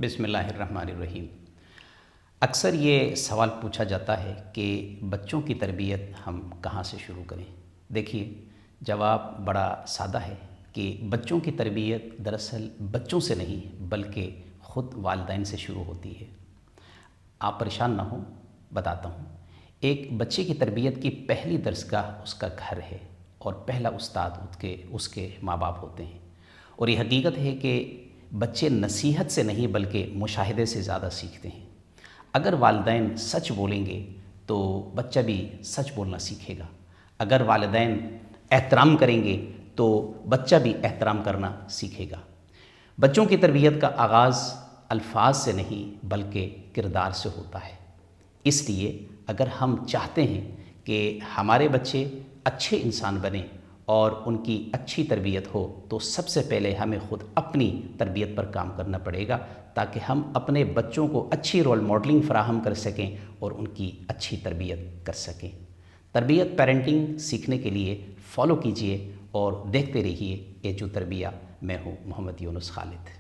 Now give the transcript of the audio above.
بسم اللہ الرحمن الرحیم۔ اکثر یہ سوال پوچھا جاتا ہے کہ بچوں کی تربیت ہم کہاں سے شروع کریں؟ دیکھیے، جواب بڑا سادہ ہے کہ بچوں کی تربیت دراصل بچوں سے نہیں بلکہ خود والدین سے شروع ہوتی ہے۔ آپ پریشان نہ ہوں، بتاتا ہوں۔ ایک بچے کی تربیت کی پہلی درسگاہ اس کا گھر ہے اور پہلا استاد اس کے ماں باپ ہوتے ہیں، اور یہ حقیقت ہے کہ بچے نصیحت سے نہیں بلکہ مشاہدے سے زیادہ سیکھتے ہیں۔ اگر والدین سچ بولیں گے تو بچہ بھی سچ بولنا سیکھے گا۔ اگر والدین احترام کریں گے تو بچہ بھی احترام کرنا سیکھے گا۔ بچوں کی تربیت کا آغاز الفاظ سے نہیں بلکہ کردار سے ہوتا ہے۔ اس لیے اگر ہم چاہتے ہیں کہ ہمارے بچے اچھے انسان بنیں اور ان کی اچھی تربیت ہو تو سب سے پہلے ہمیں خود اپنی تربیت پر کام کرنا پڑے گا، تاکہ ہم اپنے بچوں کو اچھی رول ماڈلنگ فراہم کر سکیں اور ان کی اچھی تربیت کر سکیں۔ تربیت پیرنٹنگ سیکھنے کے لیے فالو کیجئے اور دیکھتے رہیے ایجو تربیہ۔ میں ہوں محمد یونس خالد۔